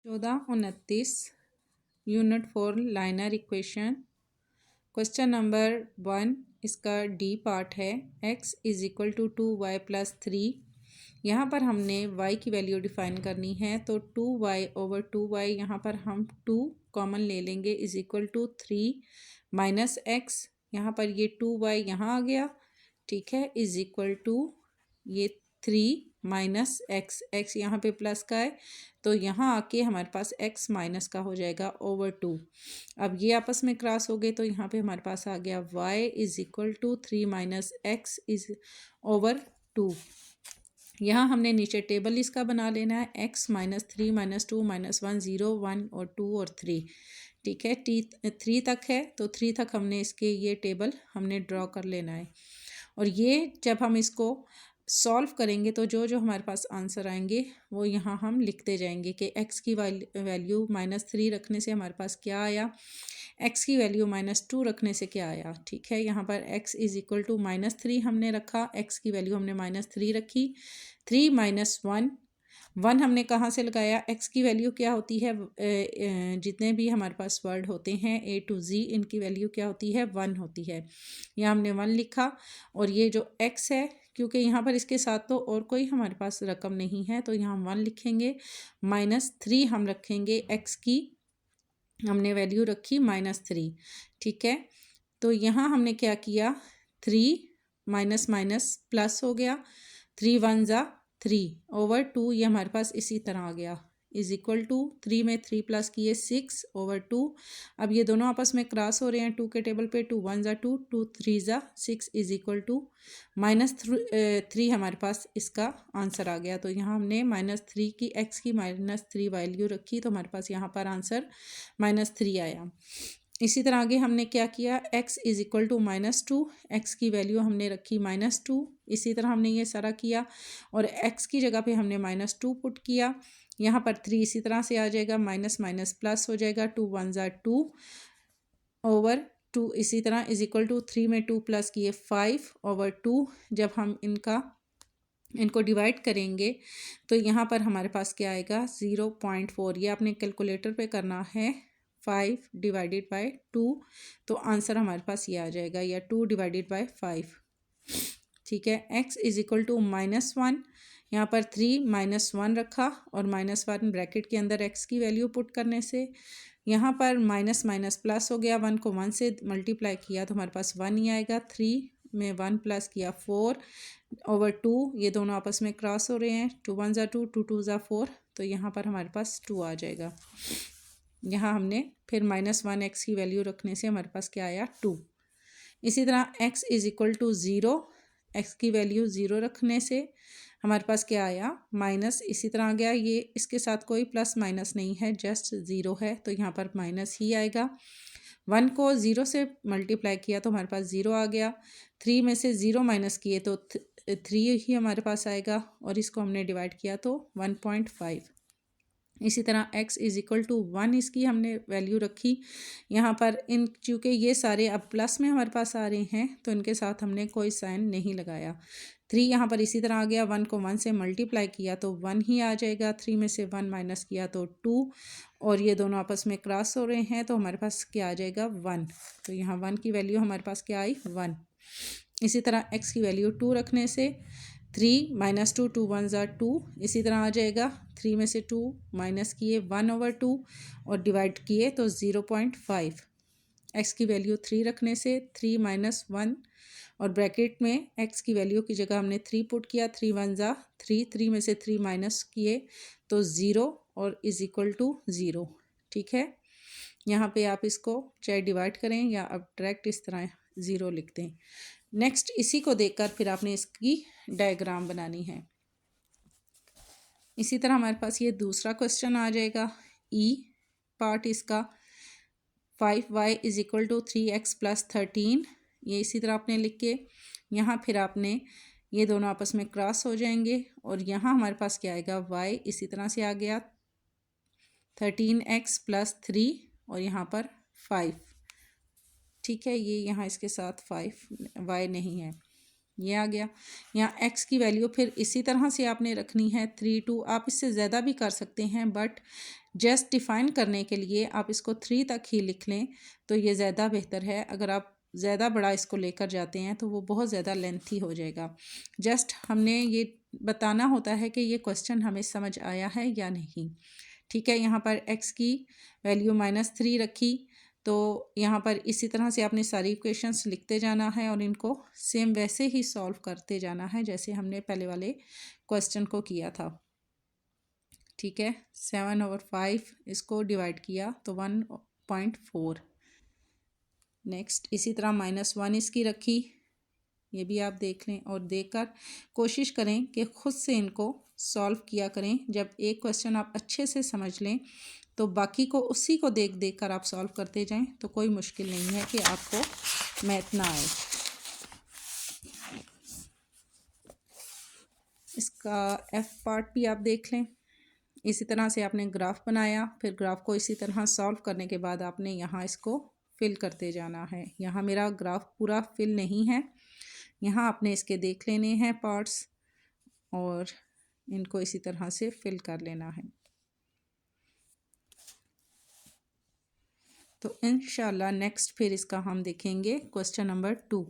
1429 unit 4 linear equation. Question number 1 इसका D part है। x is equal to 2y+3। यहाँ पर हमने y की वैल्यू डिफाइन करनी है, तो 2y ओवर 2y यहाँ पर हम 2 कॉमन ले लेंगे is equal to 3 minus x। यहाँ पर ये 2y यहाँ आ गया, ठीक है, इज़ इक्वल टू ये 3 माइनस एक्स। एक्स यहाँ पे प्लस का है तो यहाँ आके हमारे पास x माइनस का हो जाएगा ओवर 2। अब ये आपस में क्रॉस हो गए तो यहाँ पे हमारे पास आ गया y is equal to 3 minus x is over 2। यहाँ हमने नीचे टेबल इसका बना लेना है, x माइनस 3 माइनस 2 माइनस 1 0 1 और 2 और 3, ठीक है। 3 तक है तो 3 तक हमने इसके ये टेबल हमने ड्रॉ कर लेना है। और ये जब हम इसको सॉल्व करेंगे तो जो जो हमारे पास आंसर आएंगे वो यहाँ हम लिखते जाएंगे कि x की वैल्यू -3 रखने से हमारे पास क्या आया, x की वैल्यू -2 रखने से क्या आया, ठीक है। यहाँ पर x इज़ इक्वल टू -3 हमने रखा, x की वैल्यू हमने -3 रखी। 3 माइनस 1 हमने कहाँ से लगाया, x की वैल्यू क्या होती है, जितने भी हमारे पास वर्ड होते हैं A to Z इनकी वैल्यू क्या होती है, 1 होती है। यहाँ हमने 1 लिखा और ये जो x है क्योंकि यहाँ पर इसके साथ तो और कोई हमारे पास रकम नहीं है तो यहाँ 1 लिखेंगे, -3 हम रखेंगे, x की हमने वैल्यू रखी -3, ठीक है। तो यहाँ हमने क्या किया, 3 माइनस माइनस प्लस हो गया, 3 1 ज़ा 3 ओवर 2, ये हमारे पास इसी तरह आ गया इज़ इक्वल टू 3 में 3 प्लस किए 6 ओवर 2। अब ये दोनों आपस में क्रॉस हो रहे हैं 2 के टेबल पे, 2 1 ज़ा 2 2 3 ज़ा 6 इज़ इक्वल टू -3 हमारे पास इसका आंसर आ गया। तो यहाँ हमने -3 की x की -3 वैल्यू रखी तो हमारे पास यहाँ पर आंसर -3 आया। इसी तरह आगे हमने क्या किया, x is equal to -2, x की वैल्यू हमने रखी -2। इसी तरह हमने ये सारा किया और x की जगह पे हमने -2 पुट किया। यहाँ पर 3 इसी तरह से आ जाएगा, माइनस माइनस प्लस हो जाएगा, 2 1 ज़ा 2 ओवर 2। इसी तरह इज़ इक्वल टू 3 में 2 प्लस किए 5 ओवर 2। जब हम इनको डिवाइड करेंगे तो यहाँ पर हमारे पास क्या आएगा, 0.4। ये आपने कैलकुलेटर पे करना है, 5 डिवाइडेड बाय 2, तो आंसर हमारे पास ये आ जाएगा, या 2 डिवाइडेड बाय 5, ठीक है। x इज़ इक्वल टू -1, यहाँ पर 3 -1 रखा और -1 ब्रैकेट के अंदर x की वैल्यू पुट करने से यहाँ पर माइनस माइनस प्लस हो गया, 1 को 1 से मल्टीप्लाई किया तो हमारे पास 1 ही आएगा। 3 में 1 प्लस किया 4 ओवर 2, ये दोनों आपस में क्रॉस हो रहे हैं, 2 1 ज़ा 2 2 2 ज़ा 4, तो यहाँ पर हमारे पास 2 आ जाएगा। यहाँ हमने फिर -1 x की वैल्यू रखने से हमारे पास क्या आया, 2। इसी तरह x is equal to 0, x की वैल्यू 0 रखने से हमारे पास क्या आया, माइनस। इसी तरह आ गया, ये इसके साथ कोई प्लस माइनस नहीं है, जस्ट 0 है तो यहाँ पर माइनस ही आएगा। 1 को 0 से मल्टीप्लाई किया तो हमारे पास 0 आ गया। 3 में से 0 माइनस किए तो 3 ही हमारे पास आएगा और इसको हमने डिवाइड किया तो 1.5। इसी तरह x इज़ इक्वल टू 1 इसकी हमने वैल्यू रखी। यहाँ पर चूँकि ये सारे अब प्लस में हमारे पास आ रहे हैं तो इनके साथ हमने कोई साइन नहीं लगाया। 3 यहाँ पर इसी तरह आ गया, 1 को 1 से मल्टीप्लाई किया तो 1 ही आ जाएगा, 3 में से 1 माइनस किया तो 2, और ये दोनों आपस में क्रॉस हो रहे हैं तो हमारे पास क्या आ जाएगा, 1। तो यहाँ 1 की वैल्यू हमारे पास क्या आई, 1। इसी तरह x की वैल्यू 2 रखने से 3 -2 2 1 ज़ा 2, इसी तरह आ जाएगा। 3 में से 2 माइनस किए 1 ओवर 2 और डिवाइड किए तो 0.5। x की वैल्यू 3 रखने से 3 -1 और ब्रैकेट में x की वैल्यू की जगह हमने 3 पुट किया, 3 1 ज़ा 3, 3 में से 3 माइनस किए तो 0 और इज़ इक्वल टू 0, ठीक है। यहाँ पे आप इसको चाहे डिवाइड करें या अब डायरेक्ट इस तरह 0 लिखते हैं। नेक्स्ट इसी को देखकर फिर आपने इसकी डायग्राम बनानी है। इसी तरह हमारे पास ये दूसरा क्वेश्चन आ जाएगा, ई पार्ट इसका, 5y is equal to 3x plus 13। ये इसी तरह आपने लिख के यहाँ फिर आपने ये दोनों आपस में क्रॉस हो जाएंगे और यहाँ हमारे पास क्या आएगा, y इसी तरह से आ गया 13x प्लस 3 और यहाँ पर 5, ठीक है। ये यहाँ इसके साथ 5 y नहीं है, ये आ गया। यहाँ x की वैल्यू फिर इसी तरह से आपने रखनी है 3 2, आप इससे ज़्यादा भी कर सकते हैं बट जस्ट डिफ़ाइन करने के लिए आप इसको 3 तक ही लिख लें तो ये ज़्यादा बेहतर है। अगर आप ज़्यादा बड़ा इसको लेकर जाते हैं तो वो बहुत ज़्यादा लेंथी हो जाएगा। जस्ट हमने ये बताना होता है कि ये क्वेश्चन हमें समझ आया है या नहीं। ठीक है, यहाँ पर x की वैल्यू -3 रखी, तो यहाँ पर इसी तरह से आपने सारी इक्वेशंस लिखते जाना है और इनको सेम वैसे ही सॉल्व करते जाना है जैसे हमने पहले वाले क्वेश्चन को किया था। ठीक है, 7/5 इसको डिवाइड किया तो 1.4। नेक्स्ट इसी तरह -1 इसकी रखी, ये भी आप देख लें और देखकर कोशिश करें कि ख़ुद से इनको सॉल्व किया करें। जब एक क्वेश्चन आप अच्छे से समझ लें तो बाकी को उसी को देख देख कर आप सॉल्व करते जाएं, तो कोई मुश्किल नहीं है कि आपको मैथ ना आए। इसका एफ पार्ट भी आप देख लें। इसी तरह से आपने ग्राफ बनाया, फिर ग्राफ को इसी तरह सॉल्व करने के बाद आपने यहाँ इसको फिल करते जाना है। यहाँ मेरा ग्राफ पूरा फिल नहीं है, यहाँ आपने इसके देख लेने हैं पार्ट्स और इनको इसी तरह से फिल कर लेना है। तो इंशाल्लाह नेक्स्ट फिर इसका हम देखेंगे क्वेश्चन नंबर 2।